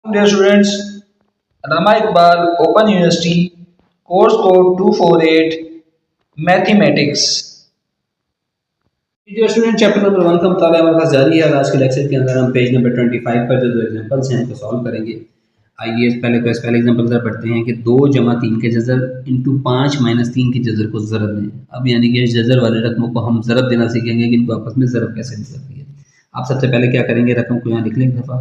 Dear students, Rama Iqbal, Open University, course code 248, Mathematics. Dear student, chapter number 1 का मुताबिक हमारे पास जारी है और आज के लेक्चर के अंदर हम पेज नंबर 25 पर जो दो एग्जांपल्स हैं उनको सॉल्व करेंगे। आइए पहले एग्जांपल जरा पढ़ते हैं कि 2 जमा 3 के जज़र इंटू 5 माइनस 3 के जज़र को ज़रब दें। अब यानी कि जज़र वाले रकमों को हम ज़रब देना सीखेंगे कि इनको आपस में ज़रब कैसे दे सकती है। आप सबसे पहले क्या करेंगे, रकम को यहाँ लिख लें एक दफ़ा।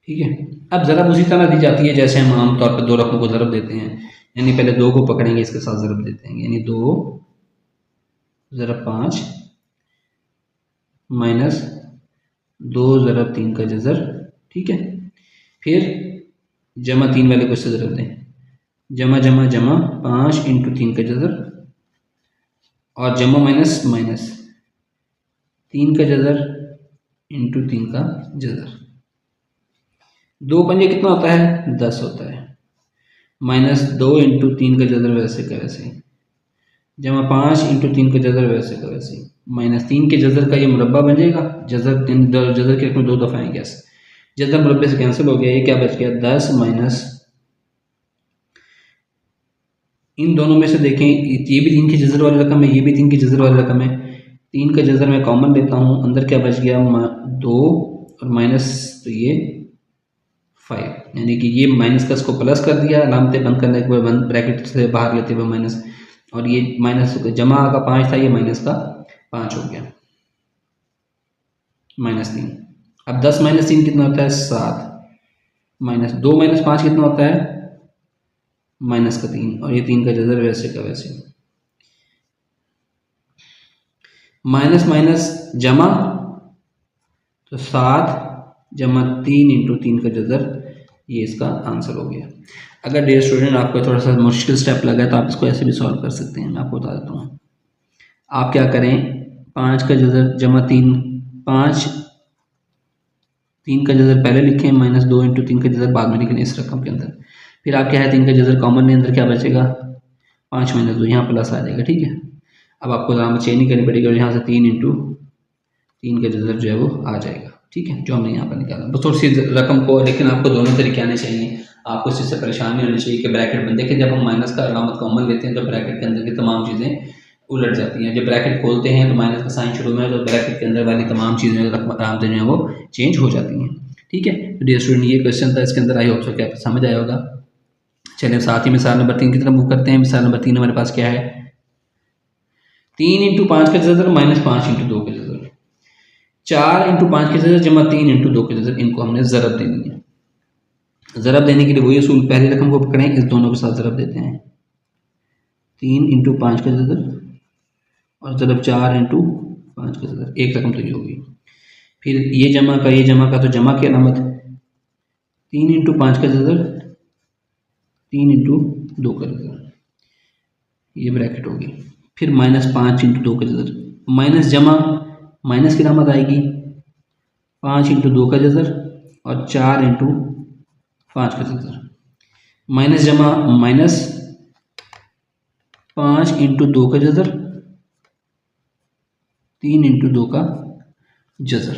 ठीक है, अब ज़रब उसी तरह दी जाती है जैसे हम आमतौर पर दो रकमों को ज़रब देते हैं। यानी पहले 2 को पकड़ेंगे, इसके साथ ज़रब देते हैं, यानी 2 ज़रब 5 माइनस 2 ज़रब 3 का जज़र। ठीक है, फिर जमा 3 वाले को इससे ज़रब दें, जमा जमा जमा 5 इंटू 3 का जज़र और जमा माइनस माइनस 3 का जज़र इंटू 3 का जज़र। 2 पंजे कितना होता है, 10 होता है, माइनस 2 इंटू 3 का जज़र वैसे का वैसे, जमा 5 इंटू 3 का जज़र वैसे का वैसे, माइनस 3 के जज़र का ये मुरब्बा बन जाएगा। जज़र के रकम 2 दफ़ा आएंगे, जज़र मुरब्बे से कैंसिल हो गया, ये क्या बच गया 10 माइनस, इन दोनों में से देखें ये भी 3 की जज़र वाली रकम है, ये भी 3 की जज़र वाली रकम है। 3 का जज़र मैं कॉमन लेता हूँ, अंदर क्या बच गया 2 और माइनस, तो ये 5, यानी कि ये माइनस का इसको प्लस कर दिया, अलामतें बंद करने के बाद ब्रैकेट से बाहर लेते हुए माइनस, और ये माइनस जमा का 5 था, ये माइनस का 5 हो गया, -3। अब 10 माइनस 3 कितना होता है 7, माइनस 2 माइनस 5 कितना होता है माइनस का 3, और ये 3 का जज़र वैसे का वैसे, माइनस माइनस जमा, तो 7 जमा 3 इंटू 3 का जज़र, ये इसका आंसर हो गया। अगर डियर स्टूडेंट आपको थोड़ा सा मुश्किल स्टेप लगा तो आप इसको ऐसे भी सॉल्व कर सकते हैं। मैं आपको बता देता हूँ, आप क्या करें, 5 का जज़र जमा 3, 5 3 का जज़र पहले लिखें, माइनस 2 इंटू 3 का जज़र बाद में लिखें इस रकम के अंदर। फिर आप क्या है 3 का जज़र कॉमन नहीं, अंदर क्या बचेगा 5 माइनस 2, यहाँ प्लस आ जाएगा। ठीक है, अब आपको यहाँ चेंज नहीं करनी पड़ेगी और यहाँ से 3 इंटू 3 का जज़र जो है वो आ जाएगा। ठीक है, जो हमने यहाँ पर निकाला, बस थोड़ी सी रकम को, लेकिन आपको दोनों तरीके आने चाहिए, आपको इस चीज़ से परेशान नहीं होनी चाहिए कि ब्रैकेट बन, देखिए जब हम माइनस का अलामत कॉमन लेते हैं तो ब्रैकेट के अंदर की तमाम चीज़ें उलट जाती हैं। जब ब्रैकेट खोलते हैं तो माइनस का साइन शुरू में, तो ब्रैकेट के अंदर वाली तमाम चीज़ें आराम से जो है वो चेंज हो जाती हैं। ठीक है, तो डियर स्टूडेंट ये क्वेश्चन था, इसके अंदर आई होप सो क्या समझ आया होगा। चलिए साथ ही मिसाल नंबर 3 की तरफ मूव करते हैं। मिसाल नंबर 3 हमारे पास क्या है, 3 इंटू 5 का जज़र माइनस 5 इंटू 2 का जज़र, 4 इंटू 5 का जज़र जमा 3 इंटू 2 का जज़र, इनको हमने ज़रब देनी है। ज़रब देने के लिए वही असूल, पहली रकम को पकड़ें, इस दोनों के साथ ज़रब देते हैं, 3 इंटू 5 का जज़र और ज़रब 4 इंटू 5 का जज़र, एक रकम तो ये होगी। फिर ये जमा का तो जमा की अलामत, 3 इंटू 5 का जज़र 3 इंटू 2 का जज़र, ये ब्रैकेट होगी। फिर माइनस 5 इंटू 2 का जज़र, माइनस जमा माइनस की अलामत आएगी, 5 इंटू 2 का जज़र और 4 इंटू 5 का जज़र, माइनस जमा माइनस 5 इंटू 2 का जज़र, 3 इंटू 2 का जज़र।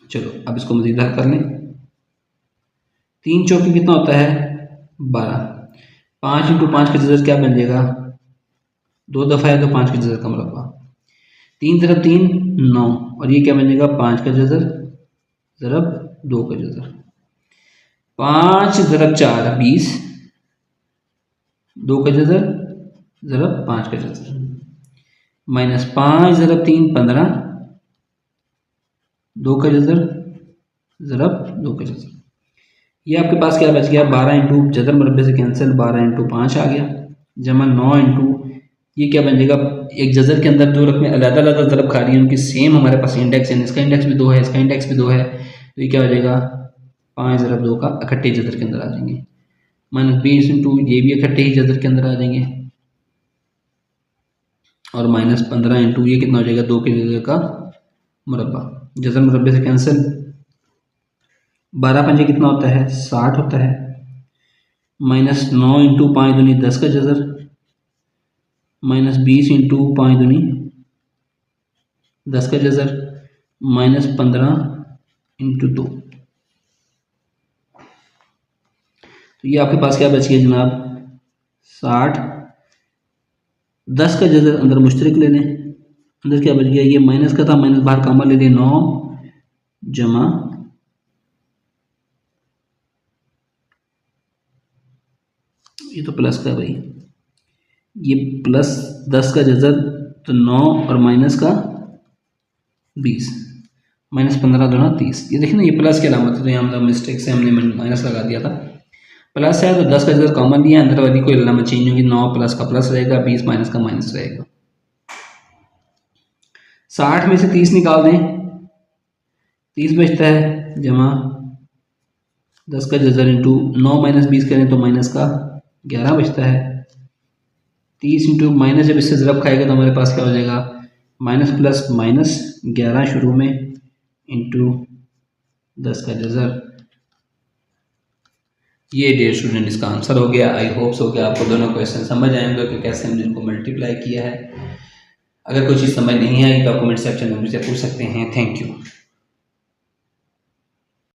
चलो अब इसको मज़ीद हल कर लें। 3 चौके कितना होता है 12, 5 इंटू 5 का जज़र क्या बन जाएगा, 2 दफ़ा है तो 5 का जज़र का मुरब्बा, 3 तरफ 3 9, और ये क्या बन जाएगा 5 का जज़र ज़रब 2 का जज़र, 5 ज़रब 4 20, 2 का जज़र ज़रब 5 का जज़र, माइनस 5 ज़रब 3 15, 2 का जज़र ज़रब 2 का जज़र। ये आपके पास क्या बच गया 12 इंटू जज़र मुरब्बे से कैंसिल, 12 इंटू 5 आ गया, जमा 9 इंटू, ये क्या बन जाएगा, एक जज़र के अंदर दो रकमें अलग अलग ज़रब खा रही हैं, उनकी सेम हमारे पास इंडेक्स है, इसका इंडेक्स भी 2 है, इसका इंडेक्स भी 2 है, तो ये क्या हो जाएगा 5 ज़रब 2 का इकट्ठे जज़र के अंदर आ जाएंगे, माइनस 20 इंटू ये भी इकट्ठे ही जज़र के अंदर आ जाएंगे, और माइनस 15 इंटू ये कितना हो जाएगा 2 के जज़र का मुरब्बा, जज़र मुरब्बे से कैंसिल, 12 पंजे कितना होता है 60 होता है, माइनस 9 इंटू 5 दूनी 10 का जज़र, माइनस 20 इंटू 5 दूनी 10 का जज़र -15 इंटू 2, तो ये आपके पास क्या बच गया जनाब 60। 10 का जज़र अंदर मुश्तरक ले लें, अंदर क्या बच गया, ये माइनस का था, माइनस बाहर कामा ले लें, 9 जमा ये तो प्लस का भाई, ये प्लस 10 का जज़र तो 9 और माइनस का 20, -15 दूना 30। ये देखिए ना, ये प्लस की अलामत है, तो यहाँ मतलब मिस्टेक से हमने माइनस लगा दिया था। प्लस है तो 10 का जज़र कॉमन लिया, अंदर वाली कोई अलामत चेंज होगी, 9 प्लस का प्लस रहेगा, 20 माइनस का माइनस रहेगा। 60 में से 30 निकाल दें, 30 बचता है, जमा 10 का जज़र इंटू 9 माइनस 20 करें तो माइनस का 11 बचता है। 30 इंटू माइनस, जब इससे ज़रब खाएगा तो हमारे पास क्या हो जाएगा, माइनस प्लस माइनस 11 शुरू में इंटू 10 का जज़र। ये डियर स्टूडेंट इसका आंसर हो गया। आई होप सो कि आपको दोनों क्वेश्चन समझ आएंगे कि कैसे हमने इनको मल्टीप्लाई किया है। अगर कोई चीज़ समझ नहीं आई तो आप कमेंट सेक्शन में मुझसे पूछ सकते हैं। Thank you.